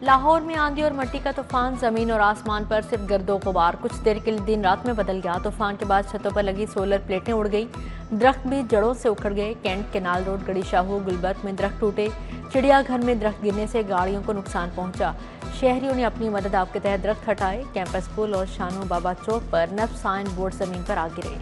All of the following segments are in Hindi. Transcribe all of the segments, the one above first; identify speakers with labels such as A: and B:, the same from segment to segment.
A: लाहौर में आंधी और मिट्टी का तूफान, जमीन और आसमान पर सिर्फ गर्दो गुबार। कुछ देर के लिए दिन रात में बदल गया। तूफान के बाद छतों पर लगी सोलर प्लेटें उड़ गई, दरख्त भी जड़ों से उखड़ गए। कैंट, केनाल रोड, गड़ी शाहू, गुलबर्ग में दरख्त टूटे। चिड़ियाघर में दरख्त गिरने से गाड़ियों को नुकसान पहुंचा। शहरियों ने अपनी मदद आप के तहत दरख्त हटाए। कैंपस स्कूल और शानो बाबा चौक पर नफ साइन बोर्ड जमीन पर आ गिरे।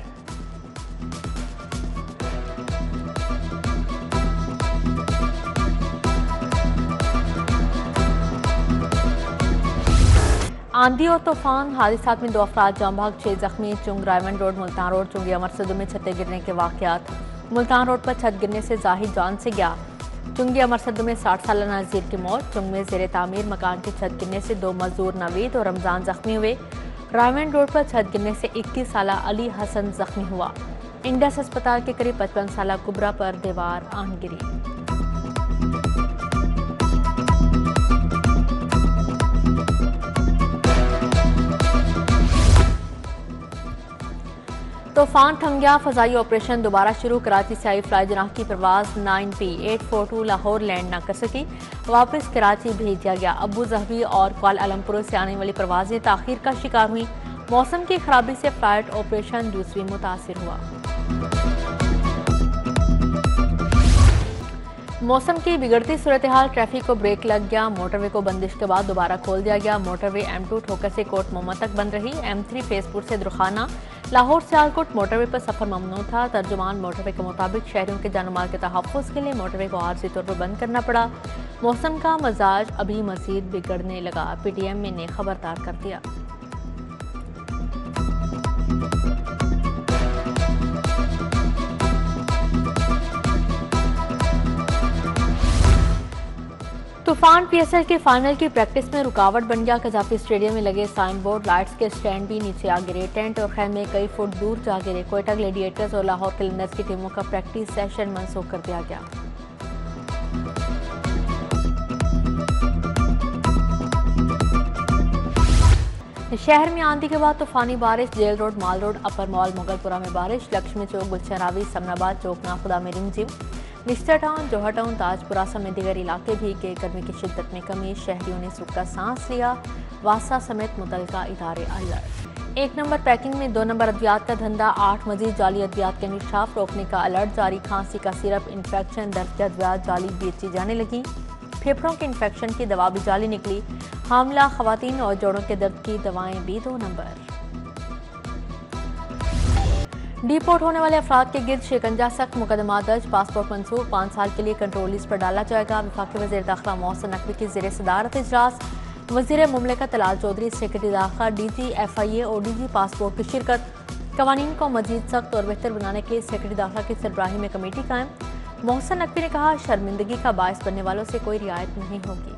A: आंधी और तूफान, हादसात में 2 अफराद जाम बहक, 6 जख्मी। चुंग, रायमंड रोड, मुल्तान रोड, चुंगी अमरसदों में छतें गिरने के वाकयात। मुल्तान रोड पर छत गिरने से जाहिद जान से गया। चुंगी अमरसदों में 60 साल नज़ीर की मौत। चुंग में ज़ेरे तामीर मकान की छत गिरने से 2 मजदूर नवीद और रमजान जख्मी हुए। रायमंड रोड पर छत गिरने से 21 साल अली हसन जख्मी हुआ। इंडस अस्पताल के करीब 55 साल कुबरा पर दीवार आन गिरी। तूफान थम गया, फजाई ऑपरेशन दोबारा शुरू। कराची से आई फ्लाई जनाह की परवाज 9P842 लाहौर लैंड न कर सकी, वापस कराची भेज दिया गया। अबू जहबी और कुआलालंपुर से आने वाली परवाजें ताखीर का शिकार हुई। मौसम की खराबी से फ्लाइट ऑपरेशन दूसरी मुतासिर हुआ। मौसम की बिगड़ती सूरत हाल, ट्रैफिक को ब्रेक लग गया। मोटरवे को बंदिश के बाद दोबारा खोल दिया गया। मोटरवे M2 ठोकर से कोट मोहम्मद तक बंद रही। M3 फेसपुर से दुरखाना, लाहौर सियालकोट मोटरवे पर सफर ममनू था। तर्जुमान मोटरवे के मुताबिक शहरियों के जानमाल के तहफ़्फ़ुज़ के लिए मोटरवे को आर्जी तौर पर बंद करना पड़ा। मौसम का मजाज अभी मजीद बिगड़ने लगा, PTM ने खबरदार कर दिया। तूफान PSL के फाइनल की प्रैक्टिस में रुकावट बन गया। कजाफी स्टेडियम में लगे साइन बोर्ड, लाइट्स के स्टैंड भी नीचे आ गिरे। टेंट और खैमे कई फुट दूर जा गिरे। कोयटा ग्लैडिएटर्स और लाहौर कैलेंडर्स की टीमों का प्रैक्टिस सेशन मनसूख कर दिया गया। शहर में आंधी के बाद तूफानी बारिश। जेल रोड, माल रोड, अपर मॉल, मुगलपुरा में बारिश। लक्ष्मी चौक, गुलशरावी, समनाबाद, चौकना खुदा में रिमझिम। मिस्टर टाउन, जोहर टाउन, ताजपुरा समेत दीगर इलाके भी के गर्मी की शिद्दत में कमी। शहरियों ने सुख का सांस लिया। वासा समेत मुतलका इदारे अलर्ट। 1 नंबर पैकिंग में 2 नंबर अद्वियात का धंधा। 8 मजीद जाली अद्वियात के इंकशाफ, रोकने का अलर्ट जारी। खांसी का सिरप, इन्फेक्शन, दर्द की अद्वियात जाली बेची जाने लगी। फेफड़ों के इन्फेक्शन की दवा भी जाली निकली। हामला खवातीन और जोड़ों के दर्द की दवाएं भी 2 नंबर। डिपोर्ट होने वाले अफराद के गिर्द शिकंजा, सख्त मुकदमा दर्ज। पासपोर्ट मंसूख, 5 साल के लिए कंट्रोल लिस्ट पर डाला जाएगा। वफाकी वज़ीर दाखिला मोहसिन नकवी की ज़ेर सदारत इजलास। वज़ीर मुमलिकत तलाल चौधरी, सेक्रेटरी दाखिला, DG FIA और DG पासपोर्ट की शिरकत। कवानीन को मजीद सख्त और बेहतर बनाने के लिए सेक्रेटरी दाखिला की सरबराही में कमेटी कायम। मोहसिन नकवी ने कहा, शर्मिंदगी का बायस बनने वालों से कोई रियायत नहीं होगी।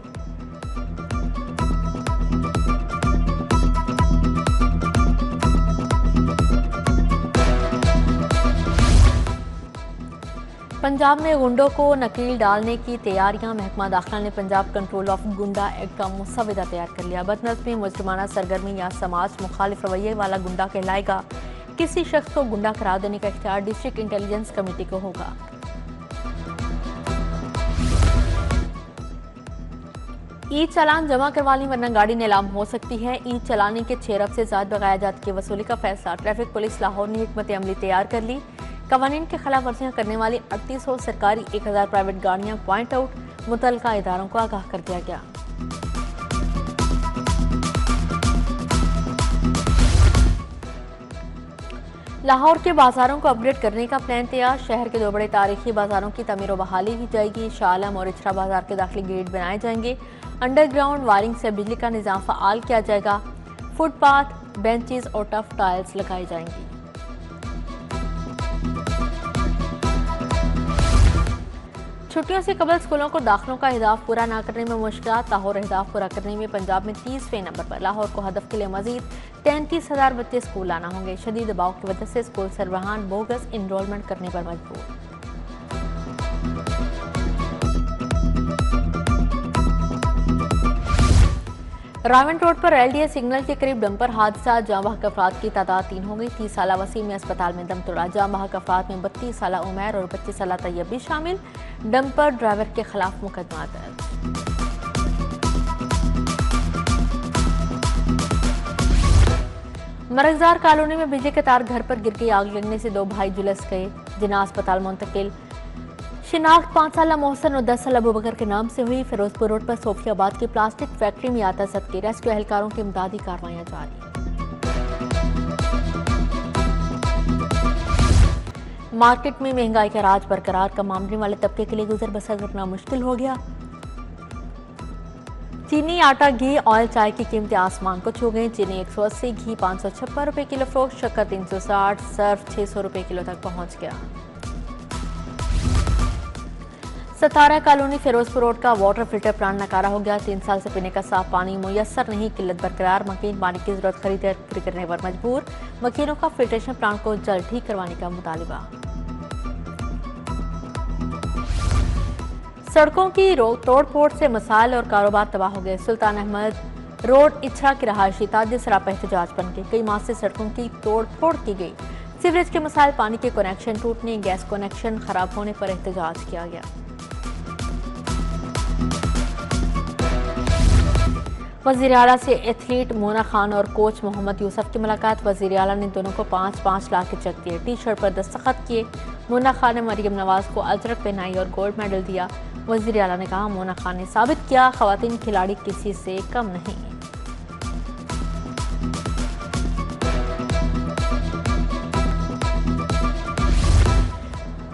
A: पंजाब में गुंडों को नकील डालने की तैयारियां। महकमा दाखिला ने पंजाब कंट्रोल ऑफ गुंडा एक्ट का मुसविदा तैयार कर लिया। बदनज़मी, मुजरिमाना सरगर्मी या समाज मुखालिफ रवैये वाला गुंडा कहलाएगा। किसी शख्स को गुंडा करार देने का इख्तियार डिस्ट्रिक्ट इंटेलिजेंस कमेटी को होगा। ई चालान जमा करवा ली वरना गाड़ी नीलाम हो सकती है। ई चलाने के 6 अरब से ज्यादा बकाया जात की वसूली का फैसला। ट्रैफिक पुलिस लाहौर ने हिकमत अमली तैयार कर ली। कवानीन के खिलाफ वर्जियां करने वाली 3800 सरकारी 1000 प्राइवेट गाड़ियां पॉइंट आउट। मुतलका इदारों को आगाह कर दिया गया। लाहौर के बाजारों को अपग्रेड करने का प्लान तैयार। शहर के 2 बड़े तारीखी बाजारों की तमीर व बहाली की जाएगी। शाह आलम और इचरा बाजार के दाखिली गेट बनाए जाएंगे। अंडरग्राउंड वायरिंग से बिजली का निजाम फ़ाल किया जाएगा। फुटपाथ, बेंचेस और टफ टाइल्स लगाई जाएंगी। छुट्टियों से कबल स्कूलों को दाखिलों का अहदाफ पूरा न करने में मुश्किलात। लाहौर अहदाफ पूरा करने में पंजाब में 30वें नंबर पर। लाहौर को हदफ के लिए मजीद 33,000 बच्चे स्कूल आना होंगे। शदीद दबाव की वजह से स्कूल सरबराहान बोगस इनरोलमेंट करने पर मजबूर। रावंड रोड पर LDA सिग्नल के करीब डंपर हादसा। जाँ बहक अफराद की तादाद 3 हो गई। 30 साल वसीम में अस्पताल में दम तोड़ा। जाँ बहक अफराद में 32 साल उमैर और 25 साल तैयब भी शामिल। डंपर ड्राइवर के खिलाफ मुकदमा दर्ज। मरगजार कॉलोनी में बिजली के तार घर पर गिर गई, आग लगने से 2 भाई झुलस गए, जिन्हें अस्पताल मुंतकिल। शिनाख्त 5 साल मोहसन और 10 साल अबू बकर के नाम से हुई। फिरोजपुर रोड पर सोफियाबाद की प्लास्टिक फैक्ट्री में आता सदके रेस्क्यू एहलकारों की इमदादी कार्रवाइयां जारी। मार्केट में महंगाई का राज बरकरार, कम आमदनी वाले तबके के लिए गुजर बसर करना मुश्किल हो गया। चीनी, आटा, घी, ऑयल, चाय की कीमतें आसमान को छू गई। चीनी 180, घी 556 रुपए किलो फरोख्त, शक्कर 360, सर्फ 600 रुपए किलो तक पहुंच गया। सतारा कॉलोनी फिरोजपुर रोड का वाटर फिल्टर प्लांट नकारा हो गया। 3 साल से पीने का साफ पानी मुयस्सर नहीं, किल्लत बरकरार। मकीन पानी की जरूरत खरीदकर पूरी करने पर मजबूर। मकीनों का फिल्ट्रेशन प्लांट को जल्द ठीक करवाने का मुतालिबा। सड़कों की तोड़ फोड़ से मसाइल और कारोबार तबाह हो गए। सुल्तान अहमद रोड इछरा के रहायशी ताजिर सरापा एहतजाज बन गए। कई माह से सड़कों की तोड़ फोड़ की गई। सीवरेज के मसाइल, पानी के कनेक्शन टूटने, गैस कनेक्शन खराब होने पर एहतजाज किया गया। वज़ीर आला से एथलीट मोना खान और कोच मोहम्मद यूसुफ की मुलाकात। वज़ीर आला ने दोनों को 5-5 लाख के चेक दिए, टी शर्ट पर दस्तखत किए। मोना खान ने मरियम नवाज को अजरक पहनाई और गोल्ड मेडल दिया। वज़ीर आला ने कहा, मोना खान ने साबित किया ख़वातीन खिलाड़ी किसी से कम नहीं।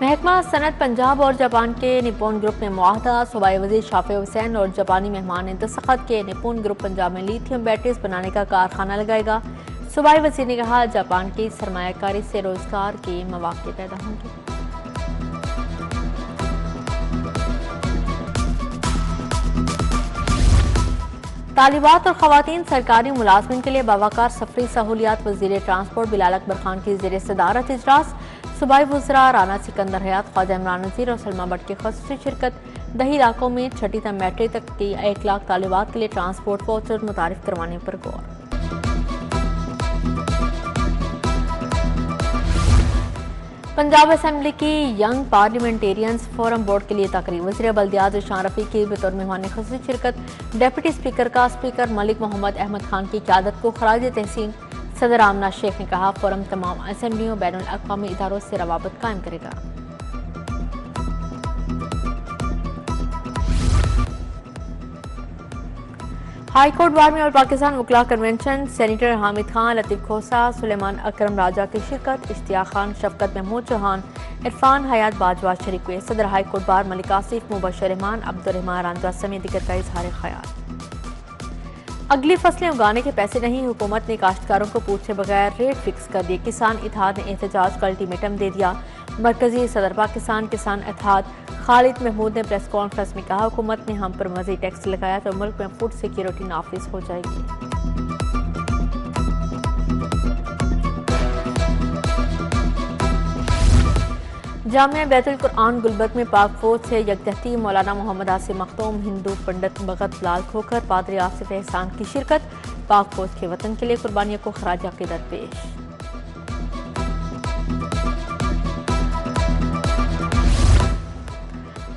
A: महकमा सनत पंजाब और जापान के निप्पॉन ग्रुप में मुआहदा। सूबाई वज़ीर शाफी हुसैन और जापानी मेहमान ने दस्तखत किए। निप्पॉन ग्रुप पंजाब में लिथियम बैटरीज बनाने का कारखाना लगाएगा। सूबाई वज़ीर ने कहा, जापान की सरमायाकारी से रोजगार के मौके पैदा होंगे। तालिबात और ख़वातीन सरकारी मुलाजमिन के लिए बावकार सफरी सहूलियात। वज़ीर ट्रांसपोर्ट बिलाल अकबर खान की ज़ेर सदारत इजलास। सूबाई वज़रा राना सिकंदर हयात, ख्वाजा इमरान नज़ीर और सलमा भट्ट की ख़ुसूसी शिरकत। दही इलाकों में छठी तक मैट्रिक तक की 1 लाख तालिबात के लिए ट्रांसपोर्ट वाउचर मुतारिफ करवाने पर गौर। पंजाब असेंबली की यंग पार्लियामेंटेरियंस फोरम बोर्ड के लिए तकरीब। वज़ीर बल्दियात ईशान रफ़ी की बतौर मेहमान ख़ुसूसी शिरकत। डिप्टी स्पीकर का स्पीकर मलिक मोहम्मद अहमद खान की क़यादत को खराज तहसीन। सदर आमना शेख ने कहा, फोरम तमाम असेंबलियों बैनुल अक़वामी इदारों से रवाबत कायम करेगा। हाई कोर्ट बार में और पाकिस्तान वकला कन्वेंशन। सेनेटर हामिद खान, लतीफ़ खोसा, सुलेमान अकरम राजा की शिरकत। इश्तियाक खान, शफकत महमूद चौहान, इरफान हयात बाजवा शरीक हुए। सदर high court bar Malik Asif, Mubashar Rahman, Abdurrahman Ranjha समेत दिगर का इजहार ख्याल। अगली फसलें उगाने के पैसे नहीं, हुकूमत ने काश्तकारों को पूछे बगैर रेट फिक्स कर दिए। किसान इत्तेहाद ने एहतजाज का अल्टीमेटम दे दिया। मरकजी सदर पाकिस्तान किसान इत्तेहाद खालिद महमूद ने प्रेस कॉन्फ्रेंस में कहा, हुकूमत ने हम पर मज़ीद टैक्स लगाया तो मुल्क में फूड सिक्योरिटी नाफिज हो जाएगी। जामिया बैतुल कुरआन गुलबर्ग में पाक फौज से यकजहती। मौलाना मोहम्मद आसिम मखदूम, हिंदू पंडित भगत लाल खोखर, पादरी आसिफ एहसान की शिरकत। पाक फौज के वतन के लिए कुर्बानियों को खराज अकीदत पेश।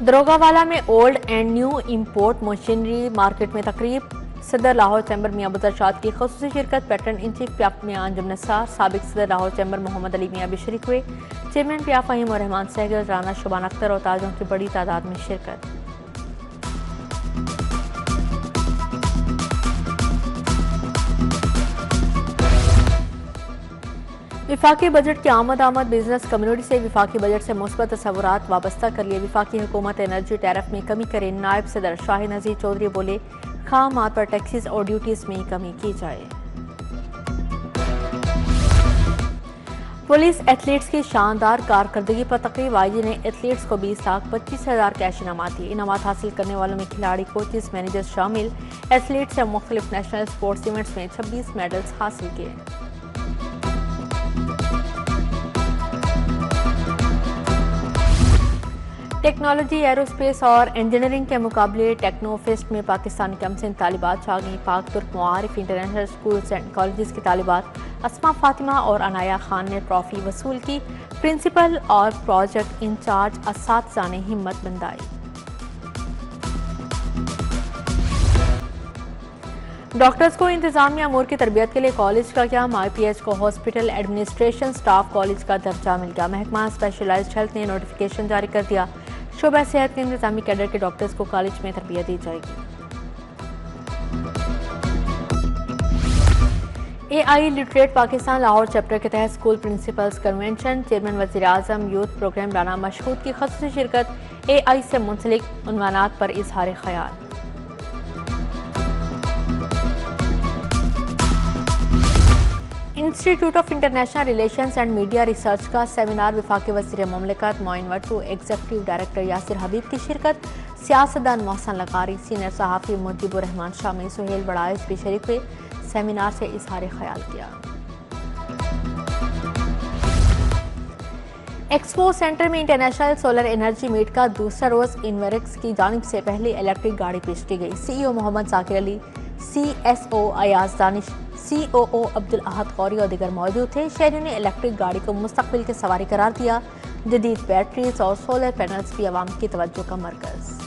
A: दरोगावाला में old and new import machinery market में तकरीब। सदर लाहौर चैम्बर मियां अब्दुल रशाद की ख़ुसूसी शिरकत। पैटर्न इन चीफ पियाफ मियां अंजुम नसार, साबिक सदर लाहौर चैम्बर मोहम्मद अली मियां भी शरीक हुए। चेयरमैन पियाफ फ़हीम और रहमान सहगल, राना शुबान अख्तर और ताजों की बड़ी तादाद में शिरकत। विफाकी बजट की आमद बिजनेस कम्युनिटी से विफाकी बजट से मुस्बत तसव्वुरात वाबस्ता कर लिए। विफाकी हुकूमत एनर्जी टैरिफ में कमी करे। नायब सदर शाहिद नज़ीर चौधरी बोले, खाम माल पर टैक्सेस और ड्यूटीज में कमी की जाए। पुलिस एथलीट्स की शानदार कारकर्दगी पर तकरीब। आईजी ने एथलीट्स को 20,25,000 कैश इनामात दिए। इनामात हासिल करने वालों में खिलाड़ी, कोचेस, मैनेजर्स शामिल। एथलीट्स ने मुख्तलिफ नेशनल स्पोर्ट्स इवेंट्स में 26 मेडल्स हासिल किए। टेक्नोलॉजी, एरोस्पेस और इंजीनियरिंग के मुकाबले टेक्नोफेस्ट में पाकिस्तानी कम सिन तालिबात छा गई। पाक तुर्क Muarif international schools and colleges की तालिबात अस्मा फातिमा और अनाया खान ने ट्रॉफी वसूल की। प्रिंसिपल और प्रोजेक्ट इंचार्ज असातिज़ा ने हिम्मत बंधाई। डॉक्टर्स को इंतजामिया अमूर की तरबियत के लिए कॉलेज का क्या, IPH को हॉस्पिटल एडमिनिस्ट्रेशन स्टाफ कॉलेज का दर्जा मिल गया। महकमा स्पेशलाइज्ड हेल्थ ने नोटिफिकेशन जारी कर दिया। शोबा सेहत के इंतजामी कैडर के डॉक्टर्स को कॉलेज में तरबियत दी जाएगी। AI literate Pakistan Lahore chapter के तहत स्कूल प्रिंसिपल्स कन्वेंशन चेयरमैन वज़ीर आज़म यूथ प्रोग्राम राना मशहूद की ख़ुसूसी शिरकत। AI से मुंसलिक उन्वानात पर इजहार ख्याल। Institute of international relations and media research का सेमिनार वफाकी वज़ीर मुमलिकत मोइन वट्टू, एग्जीक्यूटिव डायरेक्टर यासिर हबीब की शिरकत। सियासतदान मोहसन लकारी, सीनियर सहाफ़ी मुजीबुर रहमान शामी, सुहेल बड़ाइश भी शरीक हुए। सेमिनार से इजहार ख्याल किया। एक्सपो सेंटर में इंटरनेशनल सोलर एनर्जी मीट का दूसरा रोज इनवेरिक्स की जानिब से पहली इलेक्ट्रिक गाड़ी पेश की गई। CEO Mohammad Zakir Ali, CSO Ayaz Danish, COO Abdul अहद कौरी और दीगर मौजूद थे। शहरियों ने इलेक्ट्रिक गाड़ी को मुस्तकबिल की सवारी करार दिया। जदीद बैटरीज और सोलर पैनल्स भी आवाम की तवज्जो का मरकज।